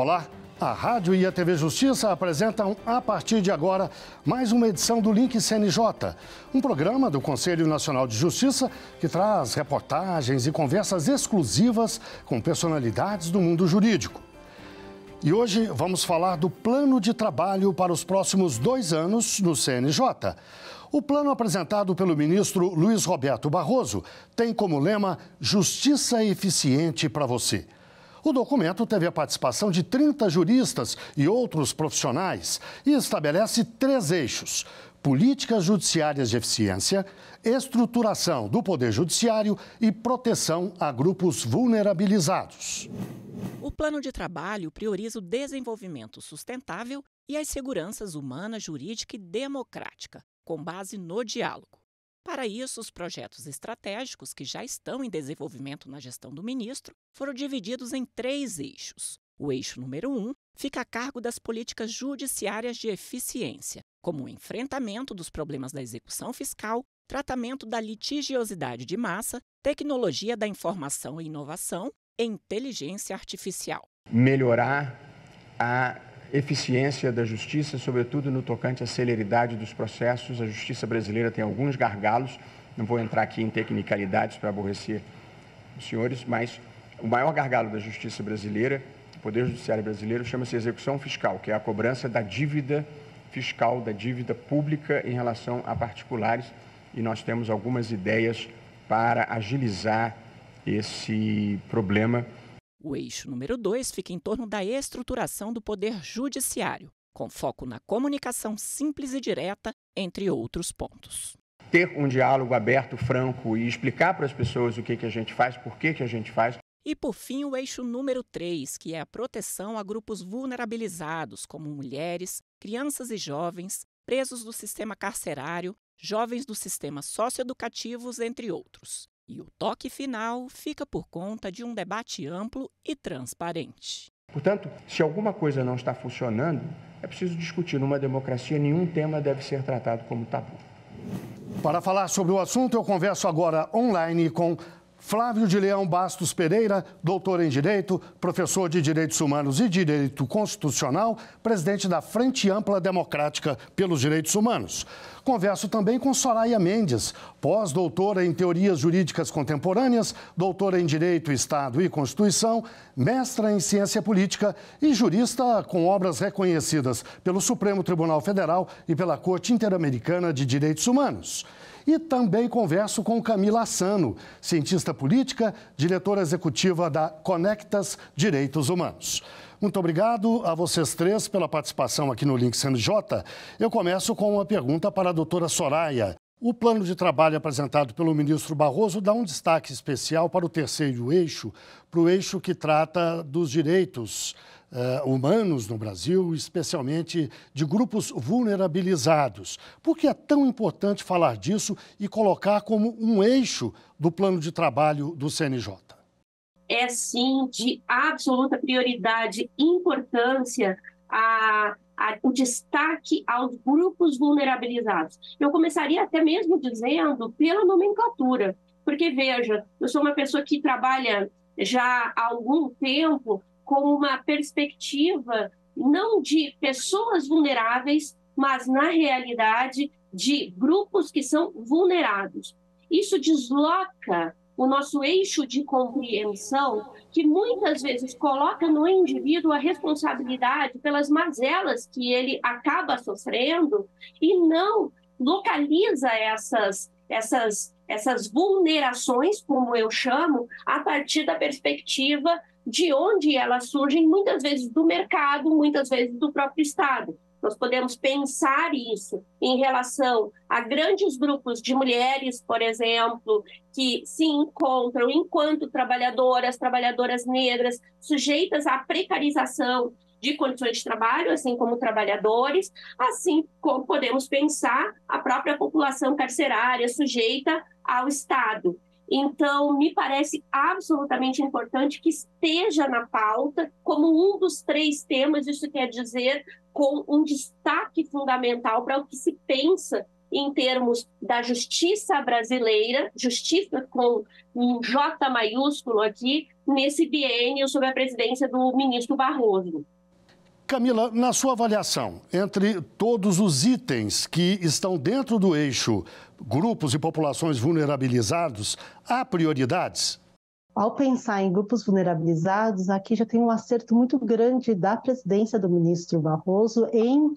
Olá, a Rádio e a TV Justiça apresentam, a partir de agora, mais uma edição do Link CNJ, um programa do Conselho Nacional de Justiça que traz reportagens e conversas exclusivas com personalidades do mundo jurídico. E hoje vamos falar do plano de trabalho para os próximos 2 anos no CNJ. O plano apresentado pelo ministro Luiz Roberto Barroso tem como lema Justiça Eficiente para você. O documento teve a participação de 30 juristas e outros profissionais e estabelece 3 eixos: políticas judiciárias de eficiência, estruturação do Poder Judiciário e proteção a grupos vulnerabilizados. O plano de trabalho prioriza o desenvolvimento sustentável e as seguranças humana, jurídica e democrática, com base no diálogo. Para isso, os projetos estratégicos que já estão em desenvolvimento na gestão do ministro foram divididos em 3 eixos. O eixo número 1 fica a cargo das políticas judiciárias de eficiência, como o enfrentamento dos problemas da execução fiscal, tratamento da litigiosidade de massa, tecnologia da informação e inovação e inteligência artificial. Melhorar a eficiência da justiça, sobretudo no tocante à celeridade dos processos. A justiça brasileira tem alguns gargalos, não vou entrar aqui em tecnicalidades para aborrecer os senhores, mas o maior gargalo da justiça brasileira, do Poder Judiciário brasileiro, chama-se execução fiscal, que é a cobrança da dívida fiscal, da dívida pública em relação a particulares, e nós temos algumas ideias para agilizar esse problema. O eixo número 2 fica em torno da estruturação do Poder Judiciário, com foco na comunicação simples e direta, entre outros pontos. Ter um diálogo aberto, franco e explicar para as pessoas o que a gente faz, por que a gente faz. E, por fim, o eixo número 3, que é a proteção a grupos vulnerabilizados, como mulheres, crianças e jovens, presos do sistema carcerário, jovens do sistema socioeducativos, entre outros. E o toque final fica por conta de um debate amplo e transparente. Portanto, se alguma coisa não está funcionando, é preciso discutir. Numa democracia, nenhum tema deve ser tratado como tabu. Para falar sobre o assunto, eu converso agora online com Flávio de Leão Bastos Pereira, doutor em Direito, professor de Direitos Humanos e Direito Constitucional, presidente da Frente Ampla Democrática pelos Direitos Humanos. Converso também com Soraya Mendes, pós-doutora em Teorias Jurídicas Contemporâneas, doutora em Direito, Estado e Constituição, mestra em Ciência Política e jurista com obras reconhecidas pelo Supremo Tribunal Federal e pela Corte Interamericana de Direitos Humanos. E também converso com Camila Assano, cientista política, diretora executiva da Conectas Direitos Humanos. Muito obrigado a vocês 3 pela participação aqui no Link CNJ. Eu começo com uma pergunta para a doutora Soraya. O plano de trabalho apresentado pelo ministro Barroso dá um destaque especial para o 3º eixo, para o eixo que trata dos direitos humanos no Brasil, especialmente de grupos vulnerabilizados. Por que é tão importante falar disso e colocar como um eixo do plano de trabalho do CNJ? É, sim, de absoluta prioridade e importância o destaque aos grupos vulnerabilizados. Eu começaria até mesmo dizendo pela nomenclatura, porque, veja, eu sou uma pessoa que trabalha já há algum tempo com uma perspectiva não de pessoas vulneráveis, mas, na realidade, de grupos que são vulnerados. Isso desloca o nosso eixo de compreensão, que muitas vezes coloca no indivíduo a responsabilidade pelas mazelas que ele acaba sofrendo e não localiza essas vulnerações, como eu chamo, a partir da perspectiva de onde elas surgem, muitas vezes do mercado, muitas vezes do próprio Estado. Nós podemos pensar isso em relação a grandes grupos de mulheres, por exemplo, que se encontram enquanto trabalhadoras negras, sujeitas à precarização de condições de trabalho, assim como trabalhadores, assim como podemos pensar a própria população carcerária sujeita ao Estado. Então, me parece absolutamente importante que esteja na pauta como um dos 3 temas, isso quer dizer, com um destaque fundamental para o que se pensa em termos da justiça brasileira, justiça com um J maiúsculo aqui, nesse biênio sob a presidência do ministro Barroso. Camila, na sua avaliação, entre todos os itens que estão dentro do eixo grupos e populações vulnerabilizados, há prioridades? Ao pensar em grupos vulnerabilizados, aqui já tem um acerto muito grande da presidência do ministro Barroso em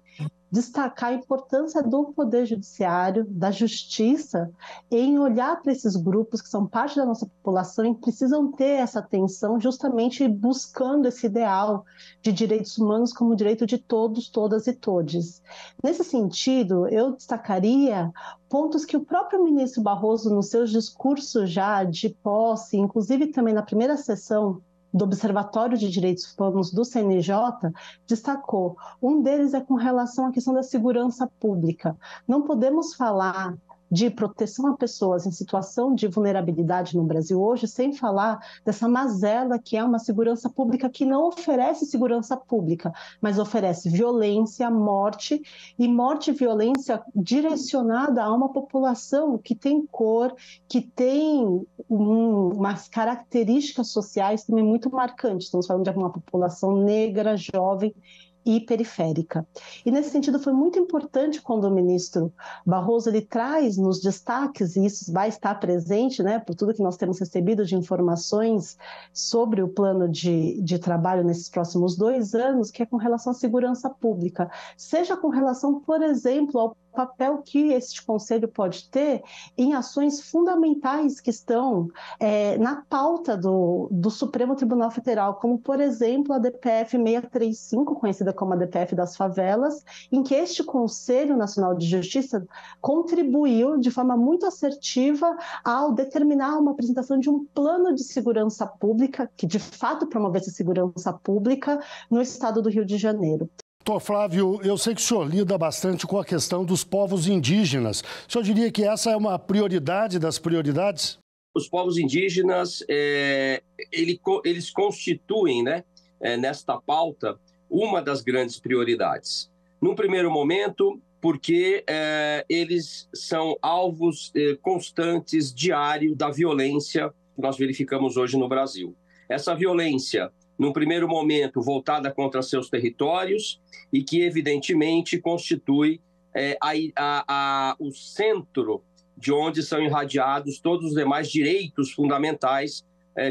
destacar a importância do Poder Judiciário, da Justiça, em olhar para esses grupos que são parte da nossa população e precisam ter essa atenção justamente buscando esse ideal de direitos humanos como direito de todos, todas e todes. Nesse sentido, eu destacaria pontos que o próprio ministro Barroso, nos seus discursos já de posse, inclusive também na primeira sessão do Observatório de Direitos Humanos do CNJ, destacou. Um deles é com relação à questão da segurança pública. Não podemos falar de proteção a pessoas em situação de vulnerabilidade no Brasil hoje, sem falar dessa mazela que é uma segurança pública que não oferece segurança pública, mas oferece violência, morte e violência direcionada a uma população que tem cor, que tem umas características sociais também muito marcantes. Estamos falando de uma população negra, jovem e periférica. E nesse sentido foi muito importante quando o ministro Barroso ele traz nos destaques, e isso vai estar presente, né, por tudo que nós temos recebido de informações sobre o plano de trabalho nesses próximos 2 anos, que é com relação à segurança pública, seja com relação, por exemplo, ao papel que este conselho pode ter em ações fundamentais que estão na pauta do Supremo Tribunal Federal, como, por exemplo, a DPF 635, conhecida como a DPF das favelas, em que este Conselho Nacional de Justiça contribuiu de forma muito assertiva ao determinar uma apresentação de um plano de segurança pública, que de fato promovesse segurança pública no estado do Rio de Janeiro. Doutor Flávio, eu sei que o senhor lida bastante com a questão dos povos indígenas. O senhor diria que essa é uma prioridade das prioridades? Os povos indígenas, eles constituem, né, nesta pauta, uma das grandes prioridades. Num primeiro momento, porque eles são alvos constantes, diários, da violência que nós verificamos hoje no Brasil. Essa violência, num primeiro momento, voltada contra seus territórios e que, evidentemente, constitui o centro de onde são irradiados todos os demais direitos fundamentais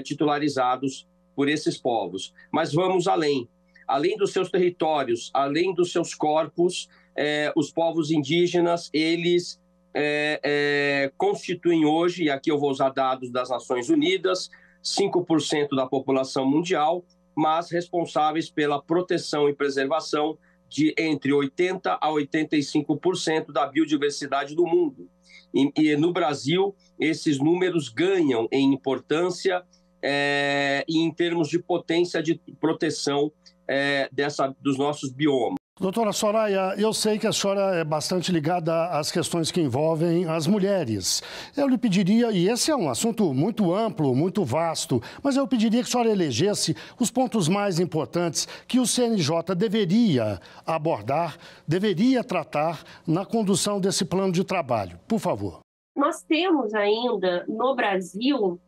titularizados por esses povos. Mas vamos além. Além dos seus territórios, além dos seus corpos, os povos indígenas, eles constituem hoje, e aqui eu vou usar dados das Nações Unidas, 5% da população mundial, mas responsáveis pela proteção e preservação de entre 80% a 85% da biodiversidade do mundo. E no Brasil, esses números ganham em importância e em termos de potência de proteção dos nossos biomas. Doutora Soraya, eu sei que a senhora é bastante ligada às questões que envolvem as mulheres. Eu lhe pediria, e esse é um assunto muito amplo, muito vasto, mas eu pediria que a senhora elegesse os pontos mais importantes que o CNJ deveria abordar, deveria tratar na condução desse plano de trabalho. Por favor. Nós temos ainda no Brasil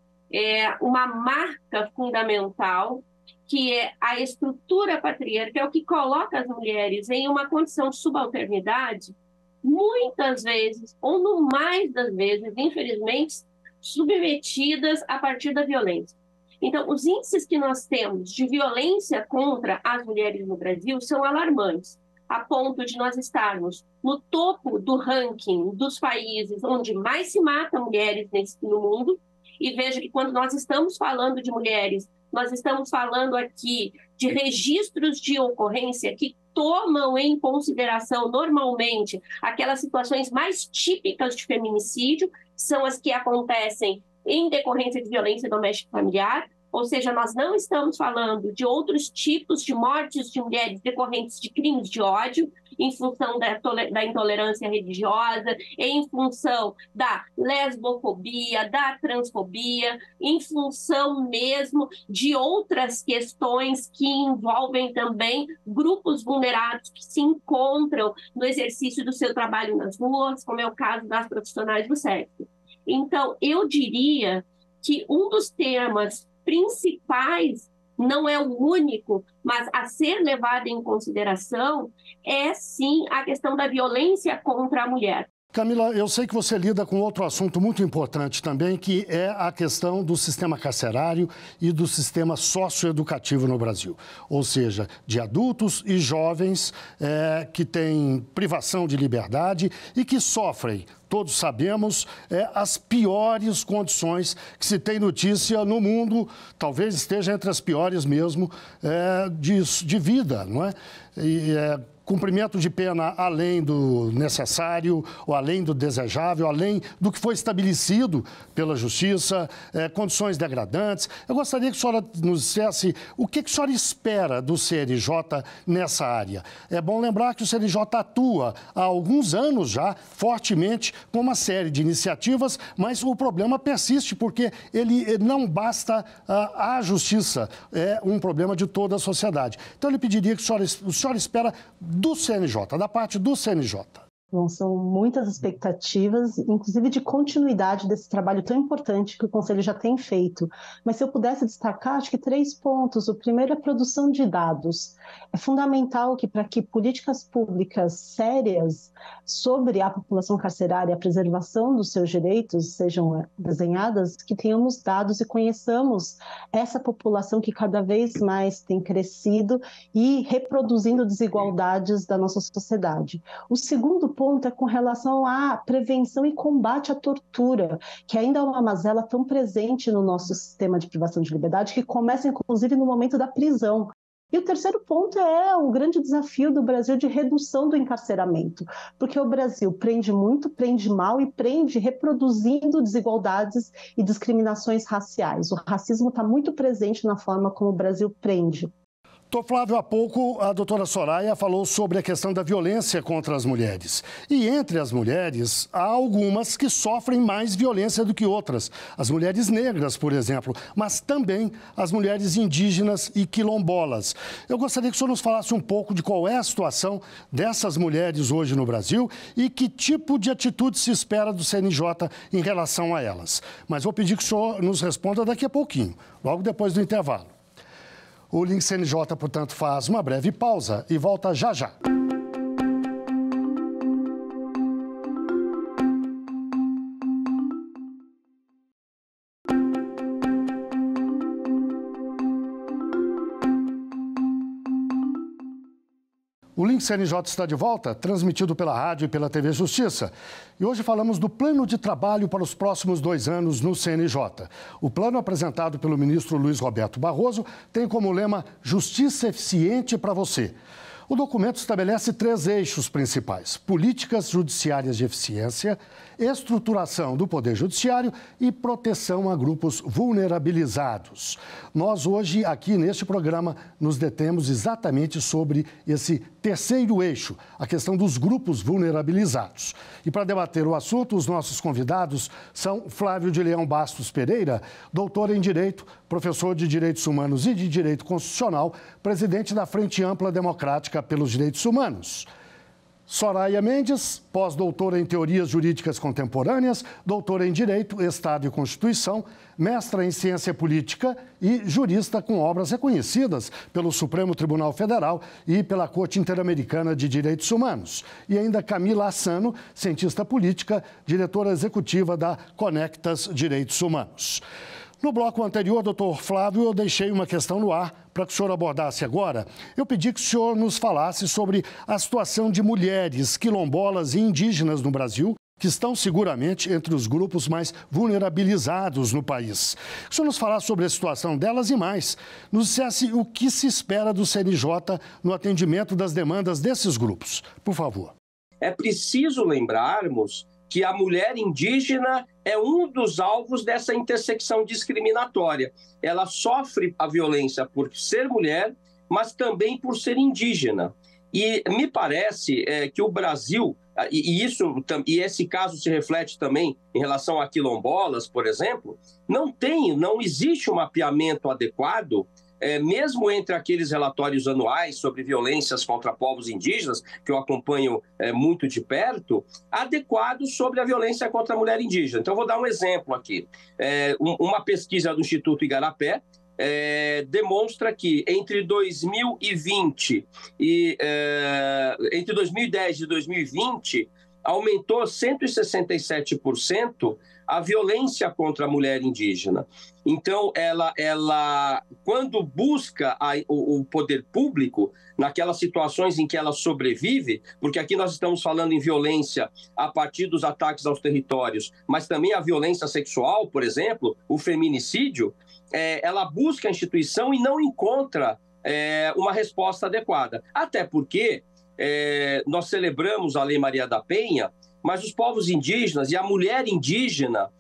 uma marca fundamental, que é a estrutura patriarcal, que coloca as mulheres em uma condição de subalternidade, muitas vezes, ou no mais das vezes, infelizmente, submetidas a partir da violência. Então, os índices que nós temos de violência contra as mulheres no Brasil são alarmantes, a ponto de nós estarmos no topo do ranking dos países onde mais se mata mulheres no mundo. E veja que quando nós estamos falando de mulheres, nós estamos falando aqui de registros de ocorrência que tomam em consideração normalmente aquelas situações mais típicas de feminicídio, são as que acontecem em decorrência de violência doméstica familiar, ou seja, nós não estamos falando de outros tipos de mortes de mulheres decorrentes de crimes de ódio, em função da intolerância religiosa, em função da lesbofobia, da transfobia, em função mesmo de outras questões que envolvem também grupos vulneráveis que se encontram no exercício do seu trabalho nas ruas, como é o caso das profissionais do sexo. Então, eu diria que um dos temas principais não é o único, mas a ser levado em consideração é sim a questão da violência contra a mulher. Camila, eu sei que você lida com outro assunto muito importante também, que é a questão do sistema carcerário e do sistema socioeducativo no Brasil. Ou seja, de adultos e jovens que têm privação de liberdade e que sofrem, todos sabemos, as piores condições que se tem notícia no mundo, talvez esteja entre as piores mesmo, de vida, não é? Cumprimento de pena além do necessário, ou além do desejável, além do que foi estabelecido pela Justiça, condições degradantes. Eu gostaria que a senhora nos dissesse o que a senhora espera do CNJ nessa área. É bom lembrar que o CNJ atua há alguns anos já, fortemente, com uma série de iniciativas, mas o problema persiste, porque ele não basta a Justiça, é um problema de toda a sociedade. Então, eu lhe pediria que a senhora espera do CNJ, da parte do CNJ. Bom, são muitas expectativas, inclusive de continuidade desse trabalho tão importante que o Conselho já tem feito. Mas se eu pudesse destacar, acho que 3 pontos. O primeiro é a produção de dados. É fundamental que, para que políticas públicas sérias sobre a população carcerária e a preservação dos seus direitos sejam desenhadas, que tenhamos dados e conheçamos essa população que cada vez mais tem crescido e reproduzindo desigualdades da nossa sociedade. O segundo ponto é com relação à prevenção e combate à tortura, que ainda é uma mazela tão presente no nosso sistema de privação de liberdade, que começa inclusive no momento da prisão. E o terceiro ponto é o grande desafio do Brasil de redução do encarceramento, porque o Brasil prende muito, prende mal e prende reproduzindo desigualdades e discriminações raciais. O racismo está muito presente na forma como o Brasil prende. Doutor Flávio, há pouco a doutora Soraya falou sobre a questão da violência contra as mulheres. E entre as mulheres, há algumas que sofrem mais violência do que outras. As mulheres negras, por exemplo, mas também as mulheres indígenas e quilombolas. Eu gostaria que o senhor nos falasse um pouco de qual é a situação dessas mulheres hoje no Brasil e que tipo de atitude se espera do CNJ em relação a elas. Mas vou pedir que o senhor nos responda daqui a pouquinho, logo depois do intervalo. O Link CNJ, portanto, faz uma breve pausa e volta já já. O Link CNJ está de volta, transmitido pela rádio e pela TV Justiça. E hoje falamos do plano de trabalho para os próximos 2 anos no CNJ. O plano apresentado pelo ministro Luiz Roberto Barroso tem como lema Justiça Eficiente para você. O documento estabelece 3 eixos principais: políticas judiciárias de eficiência, estruturação do Poder Judiciário e proteção a grupos vulnerabilizados. Nós hoje, aqui neste programa, nos detemos exatamente sobre esse terceiro eixo, a questão dos grupos vulnerabilizados. E para debater o assunto, os nossos convidados são Flávio de Leão Bastos Pereira, doutor em Direito, professor de Direitos Humanos e de Direito Constitucional, presidente da Frente Ampla Democrática pelos Direitos Humanos. Soraya Mendes, pós-doutora em Teorias Jurídicas Contemporâneas, doutora em Direito, Estado e Constituição, mestra em Ciência Política e jurista com obras reconhecidas pelo Supremo Tribunal Federal e pela Corte Interamericana de Direitos Humanos. E ainda Camila Assano, cientista política, diretora executiva da Conectas Direitos Humanos. No bloco anterior, doutor Flávio, eu deixei uma questão no ar para que o senhor abordasse agora. Eu pedi que o senhor nos falasse sobre a situação de mulheres quilombolas e indígenas no Brasil, que estão seguramente entre os grupos mais vulnerabilizados no país. Que o senhor nos falasse sobre a situação delas e mais. Nos dissesse o que se espera do CNJ no atendimento das demandas desses grupos. Por favor. É preciso lembrarmos que a mulher indígena é um dos alvos dessa intersecção discriminatória. Ela sofre a violência por ser mulher, mas também por ser indígena. E me parece que o Brasil, e esse caso se reflete também em relação a quilombolas, por exemplo, não existe um mapeamento adequado, mesmo entre aqueles relatórios anuais sobre violências contra povos indígenas, que eu acompanho muito de perto, adequados sobre a violência contra a mulher indígena. Então, vou dar um exemplo aqui. Uma pesquisa do Instituto Igarapé demonstra que entre 2020 entre 2010 e 2020 aumentou 167% a violência contra a mulher indígena. Então, ela quando busca o poder público, naquelas situações em que ela sobrevive, porque aqui nós estamos falando em violência a partir dos ataques aos territórios, mas também a violência sexual, por exemplo, o feminicídio, ela busca a instituição e não encontra uma resposta adequada. Até porque nós celebramos a Lei Maria da Penha, mas os povos indígenas e a mulher indígena,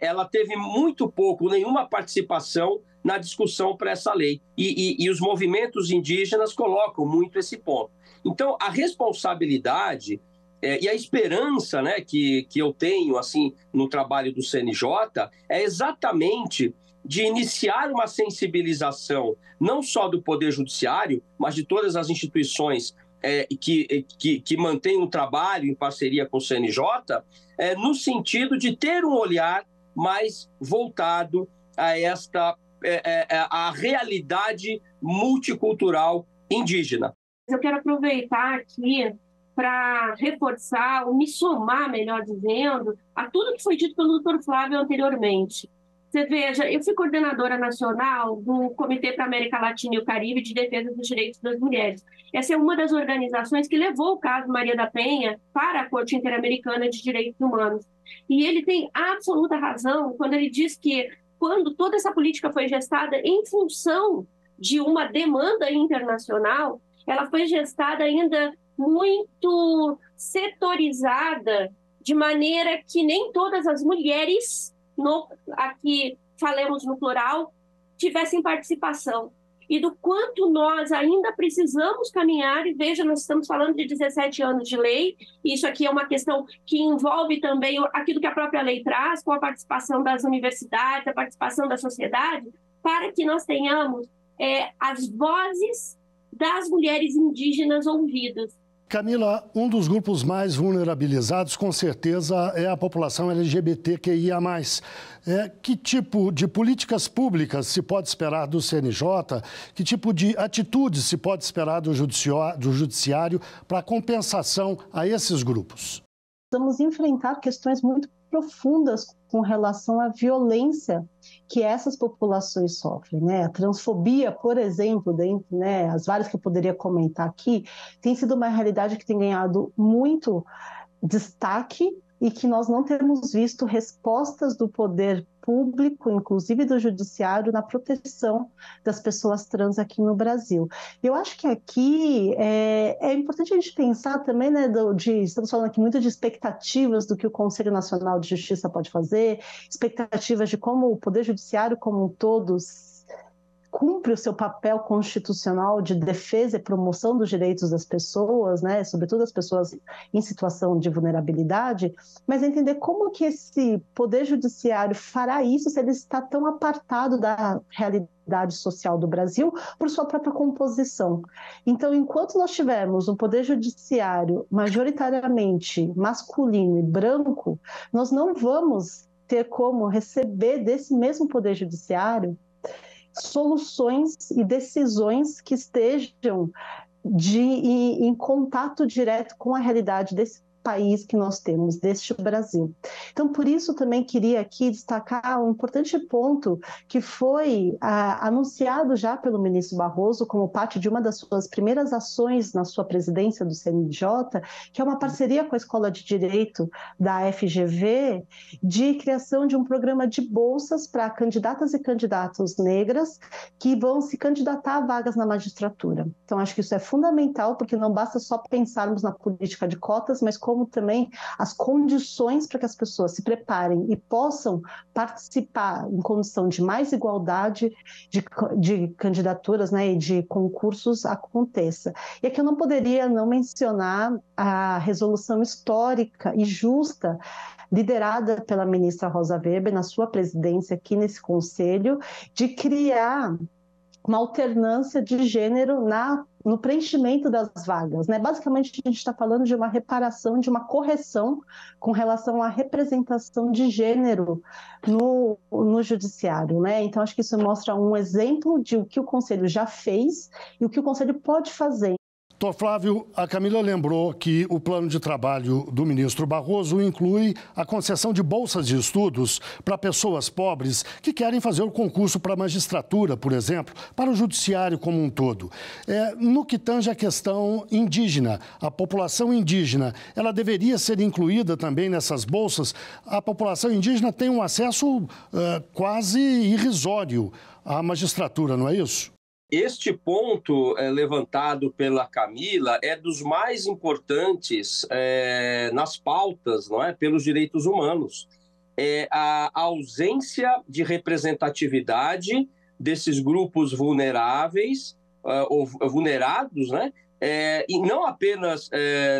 ela teve muito pouco, nenhuma participação na discussão para essa lei. E os movimentos indígenas colocam muito esse ponto. Então, a responsabilidade e a esperança, né, que eu tenho assim, no trabalho do CNJ é exatamente de iniciar uma sensibilização, não só do Poder Judiciário, mas de todas as instituições que mantém um trabalho em parceria com o CNJ, no sentido de ter um olhar mais voltado a a realidade multicultural indígena. Eu quero aproveitar aqui para reforçar, ou me somar, melhor dizendo, a tudo que foi dito pelo Dr. Flávio anteriormente. Você veja, eu fui coordenadora nacional do Comitê para a América Latina e o Caribe de Defesa dos Direitos das Mulheres. Essa é uma das organizações que levou o caso Maria da Penha para a Corte Interamericana de Direitos Humanos. E ele tem absoluta razão quando ele diz que, quando toda essa política foi gestada em função de uma demanda internacional, ela foi gestada ainda muito setorizada, de maneira que nem todas as mulheres, aqui falemos no plural, tivessem participação. E do quanto nós ainda precisamos caminhar, e veja, nós estamos falando de 17 anos de lei, e isso aqui é uma questão que envolve também aquilo que a própria lei traz, com a participação das universidades, a participação da sociedade, para que nós tenhamos as vozes das mulheres indígenas ouvidas. Camila, um dos grupos mais vulnerabilizados, com certeza, é a população LGBTQIA+. Que tipo de políticas públicas se pode esperar do CNJ? Que tipo de atitudes se pode esperar do judiciário para compensação a esses grupos? Vamos enfrentar questões muito profundas com relação à violência que essas populações sofrem, né? A transfobia, por exemplo, as várias que eu poderia comentar aqui, tem sido uma realidade que tem ganhado muito destaque e que nós não temos visto respostas do poder público, inclusive do judiciário, na proteção das pessoas trans aqui no Brasil. Eu acho que aqui é importante a gente pensar também, né, estamos falando aqui muito de expectativas do que o Conselho Nacional de Justiça pode fazer, expectativas de como o Poder Judiciário como um todo cumpre o seu papel constitucional de defesa e promoção dos direitos das pessoas, né, sobretudo as pessoas em situação de vulnerabilidade, mas entender como que esse Poder Judiciário fará isso se ele está tão apartado da realidade social do Brasil por sua própria composição. Então, enquanto nós tivermos um Poder Judiciário majoritariamente masculino e branco, nós não vamos ter como receber desse mesmo Poder Judiciário soluções e decisões que estejam em contato direto com a realidade desse país que nós temos, deste Brasil. Então, por isso também queria aqui destacar um importante ponto que foi anunciado já pelo ministro Barroso como parte de uma das suas primeiras ações na sua presidência do CNJ, que é uma parceria com a Escola de Direito da FGV, de criação de um programa de bolsas para candidatas e candidatos negras que vão se candidatar a vagas na magistratura. Então, acho que isso é fundamental, porque não basta só pensarmos na política de cotas, mas como também as condições para que as pessoas se preparem e possam participar em condição de mais igualdade de candidaturas, né, e de concursos aconteça. E aqui eu não poderia não mencionar a resolução histórica e justa liderada pela ministra Rosa Weber na sua presidência aqui nesse conselho, de criar uma alternância de gênero no preenchimento das vagas, né? Basicamente, a gente está falando de uma reparação, de uma correção com relação à representação de gênero no judiciário, né? Então, acho que isso mostra um exemplo de o que o Conselho já fez e o que o Conselho pode fazer. Doutor Flávio, a Camila lembrou que o plano de trabalho do ministro Barroso inclui a concessão de bolsas de estudos para pessoas pobres que querem fazer o concurso para a magistratura, por exemplo, para o judiciário como um todo. No que tange a questão indígena, a população indígena, ela deveria ser incluída também nessas bolsas? A população indígena tem um acesso quase irrisório à magistratura, não é isso? Este ponto levantado pela Camila é dos mais importantes nas pautas, não é, pelos direitos humanos. A ausência de representatividade desses grupos vulneráveis ou vulnerados, né? E não apenas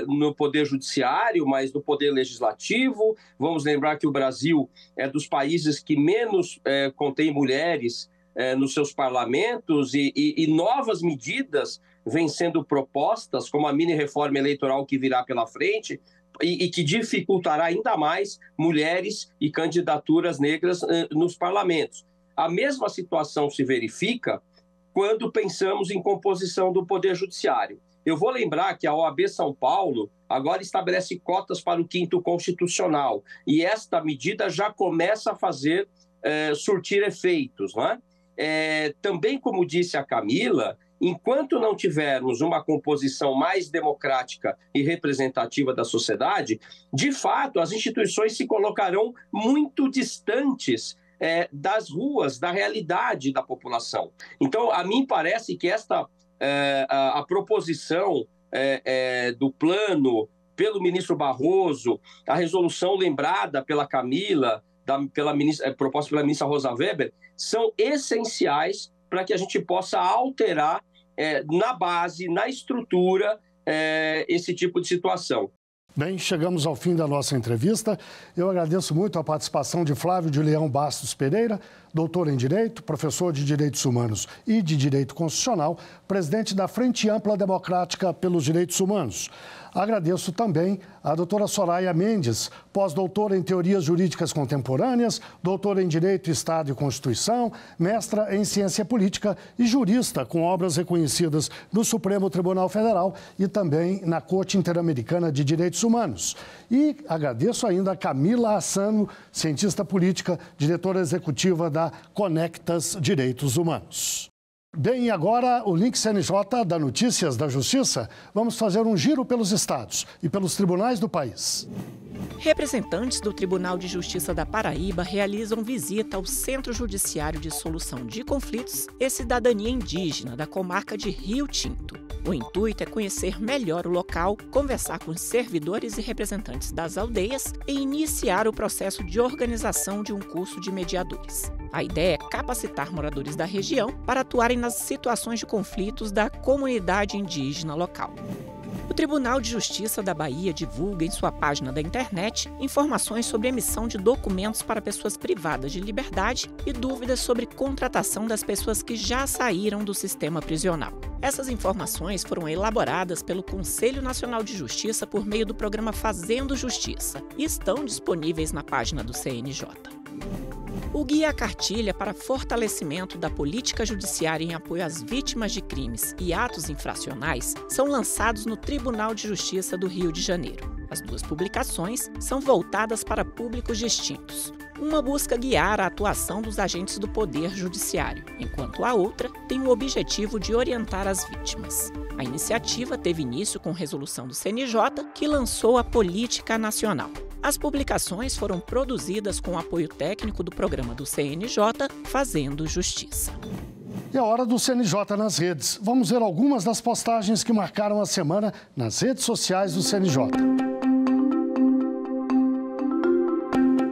no Poder Judiciário, mas no Poder Legislativo. Vamos lembrar que o Brasil é dos países que menos contém mulheres nos seus parlamentos e novas medidas vêm sendo propostas, como a mini-reforma eleitoral que virá pela frente e que dificultará ainda mais mulheres e candidaturas negras nos parlamentos. A mesma situação se verifica quando pensamos em composição do Poder Judiciário. Eu vou lembrar que a OAB São Paulo agora estabelece cotas para o 5º Constitucional e esta medida já começa a surtir efeitos, não é? Também, como disse a Camila, enquanto não tivermos uma composição mais democrática e representativa da sociedade, de fato, as instituições se colocarão muito distantes das ruas, da realidade da população. Então, a mim parece que a proposição do plano pelo ministro Barroso, a resolução lembrada pela Camila, proposta pela ministra Rosa Weber, são essenciais para que a gente possa alterar na base, na estrutura, esse tipo de situação. Bem, chegamos ao fim da nossa entrevista. Eu agradeço muito a participação de Flávio de Leão Bastos Pereira, doutor em Direito, professor de Direitos Humanos e de Direito Constitucional, presidente da Frente Ampla Democrática pelos Direitos Humanos. Agradeço também a doutora Soraya Mendes, pós-doutora em Teorias Jurídicas Contemporâneas, doutora em Direito, Estado e Constituição, mestra em Ciência Política e jurista com obras reconhecidas no Supremo Tribunal Federal e também na Corte Interamericana de Direitos Humanos. E agradeço ainda a Camila Assano, cientista política, diretora executiva da Conectas Direitos Humanos. Bem, e agora o link CNJ da Notícias da Justiça. Vamos fazer um giro pelos estados e pelos tribunais do país. Representantes do Tribunal de Justiça da Paraíba realizam visita ao Centro Judiciário de Solução de Conflitos e Cidadania Indígena da comarca de Rio Tinto. O intuito é conhecer melhor o local, conversar com os servidores e representantes das aldeias e iniciar o processo de organização de um curso de mediadores. A ideia é capacitar moradores da região para atuarem nas situações de conflitos da comunidade indígena local. O Tribunal de Justiça da Bahia divulga em sua página da internet informações sobre emissão de documentos para pessoas privadas de liberdade e dúvidas sobre contratação das pessoas que já saíram do sistema prisional. Essas informações foram elaboradas pelo Conselho Nacional de Justiça por meio do programa Fazendo Justiça e estão disponíveis na página do CNJ. O Guia à Cartilha para fortalecimento da política judiciária em apoio às vítimas de crimes e atos infracionais são lançados no Tribunal de Justiça do Rio de Janeiro. As duas publicações são voltadas para públicos distintos. Uma busca guiar a atuação dos agentes do Poder Judiciário, enquanto a outra tem o objetivo de orientar as vítimas. A iniciativa teve início com resolução do CNJ, que lançou a Política Nacional. As publicações foram produzidas com o apoio técnico do programa do CNJ, Fazendo Justiça. É a hora do CNJ nas redes. Vamos ver algumas das postagens que marcaram a semana nas redes sociais do CNJ.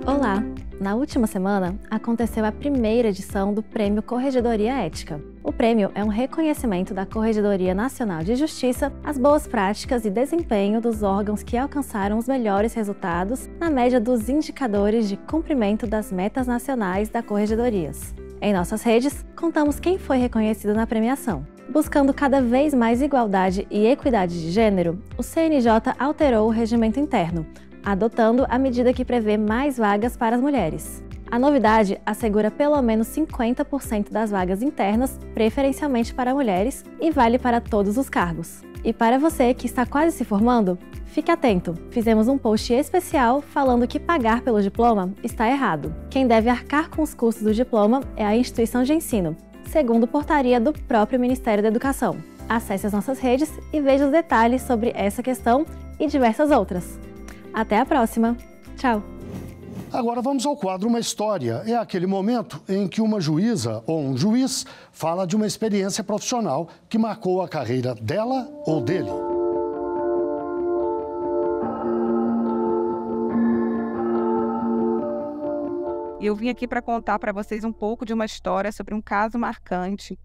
Olá! Na última semana, aconteceu a primeira edição do Prêmio Corregedoria Ética. O prêmio é um reconhecimento da Corregedoria Nacional de Justiça às boas práticas e desempenho dos órgãos que alcançaram os melhores resultados na média dos indicadores de cumprimento das metas nacionais da Corregedorias. Em nossas redes, contamos quem foi reconhecido na premiação. Buscando cada vez mais igualdade e equidade de gênero, o CNJ alterou o regimento interno, adotando a medida que prevê mais vagas para as mulheres. A novidade assegura pelo menos 50% das vagas internas, preferencialmente para mulheres, e vale para todos os cargos. E para você que está quase se formando, fique atento! Fizemos um post especial falando que pagar pelo diploma está errado. Quem deve arcar com os custos do diploma é a instituição de ensino, segundo portaria do próprio Ministério da Educação. Acesse as nossas redes e veja os detalhes sobre essa questão e diversas outras. Até a próxima! Tchau! Agora vamos ao quadro Uma História. É aquele momento em que uma juíza ou um juiz fala de uma experiência profissional que marcou a carreira dela ou dele. Eu vim aqui para contar para vocês um pouco de uma história sobre um caso marcante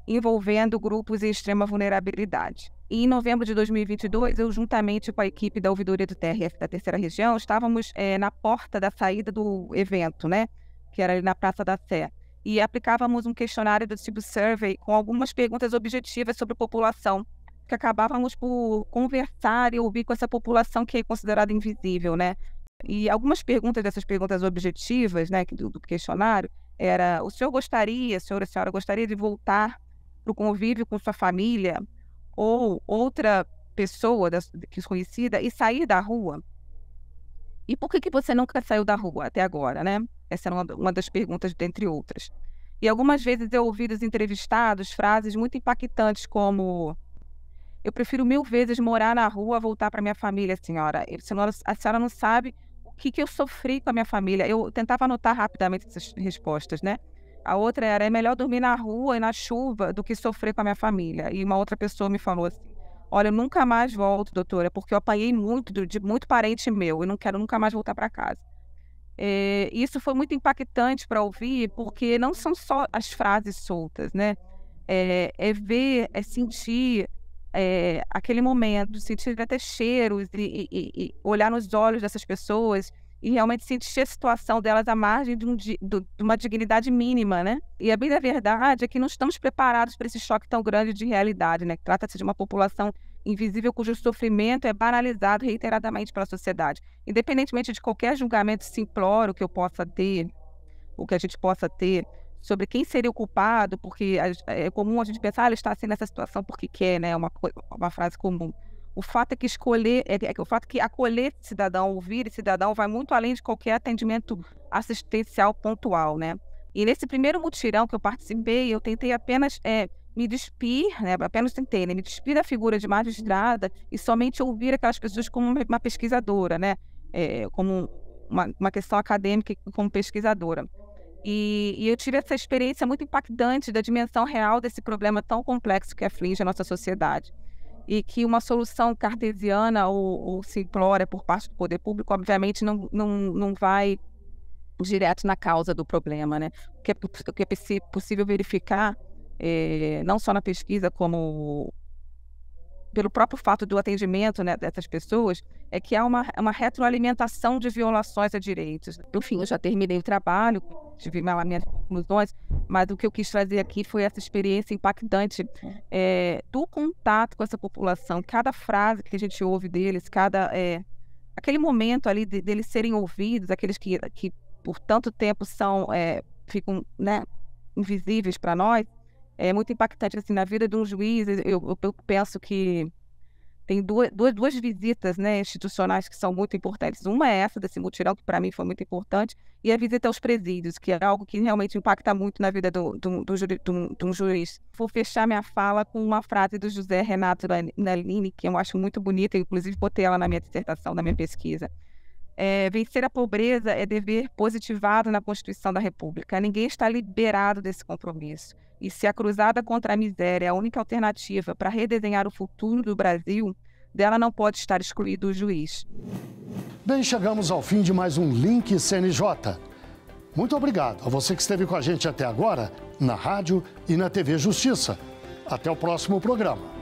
envolvendo grupos em extrema vulnerabilidade. E em novembro de 2022, eu, juntamente com a equipe da ouvidoria do TRF da Terceira Região, estávamos na porta da saída do evento, né, que era ali na Praça da Sé, e aplicávamos um questionário do tipo survey com algumas perguntas objetivas sobre a população, que acabávamos por conversar e ouvir com essa população que é considerada invisível, né. E algumas perguntas dessas perguntas objetivas, né, do questionário, era: o senhor gostaria, a senhora gostaria de voltar para o convívio com sua família ou outra pessoa desconhecida e sair da rua? E por que você nunca saiu da rua até agora, né? Essa era uma das perguntas, dentre outras. E algumas vezes eu ouvi dos entrevistados frases muito impactantes como: eu prefiro 1000 vezes morar na rua a voltar para minha família, senhora. A senhora não sabe o que eu sofri com a minha família. Eu tentava anotar rapidamente essas respostas, né? A outra era: é melhor dormir na rua e na chuva do que sofrer com a minha família. E uma outra pessoa me falou assim: olha, eu nunca mais volto, doutora, porque eu apanhei muito de muito parente meu e não quero nunca mais voltar para casa. Isso foi muito impactante para ouvir, porque não são só as frases soltas, né? É ver, é sentir aquele momento, sentir até cheiros e olhar nos olhos dessas pessoas e realmente sentir a situação delas à margem de uma dignidade mínima, né? E a bem da verdade é que não estamos preparados para esse choque tão grande de realidade, né? Trata-se de uma população invisível cujo sofrimento é banalizado reiteradamente pela sociedade. Independentemente de qualquer julgamento simplório que eu possa ter, ou que a gente possa ter, sobre quem seria o culpado, porque é comum a gente pensar: ele está assim nessa situação porque quer, né? Uma frase comum. O fato é que o fato é que acolher esse cidadão, ouvir esse cidadão, vai muito além de qualquer atendimento assistencial pontual, né? E nesse primeiro mutirão que eu participei, eu tentei apenas me despir, né? Apenas tentei, né? Me despir da figura de magistrada e somente ouvir aquelas pessoas como uma pesquisadora, né? Como uma questão acadêmica e como pesquisadora. E eu tive essa experiência muito impactante da dimensão real desse problema tão complexo que aflige a nossa sociedade. E que uma solução cartesiana ou simplória por parte do poder público, obviamente, não vai direto na causa do problema, né? O que é possível verificar, não só na pesquisa, como pelo próprio fato do atendimento, né, dessas pessoas, é que há uma retroalimentação de violações a direitos. Enfim, eu já terminei o trabalho, tive minhas conclusões, mas o que eu quis trazer aqui foi essa experiência impactante do contato com essa população. Cada frase que a gente ouve deles, aquele momento ali deles serem ouvidos, aqueles que por tanto tempo ficam, né, invisíveis para nós, é muito impactante. Assim, na vida de um juiz, eu penso que tem duas visitas, né, institucionais que são muito importantes. Uma é essa desse mutirão, que para mim foi muito importante, e a visita aos presídios, que é algo que realmente impacta muito na vida de um juiz. Vou fechar minha fala com uma frase do José Renato Nalini, que eu acho muito bonita, eu, inclusive botei ela na minha dissertação, na minha pesquisa. Vencer a pobreza é dever positivado na Constituição da República. Ninguém está liberado desse compromisso. E se a cruzada contra a miséria é a única alternativa para redesenhar o futuro do Brasil, dela não pode estar excluído o juiz. Bem, chegamos ao fim de mais um Link CNJ. Muito obrigado a você que esteve com a gente até agora, na rádio e na TV Justiça. Até o próximo programa.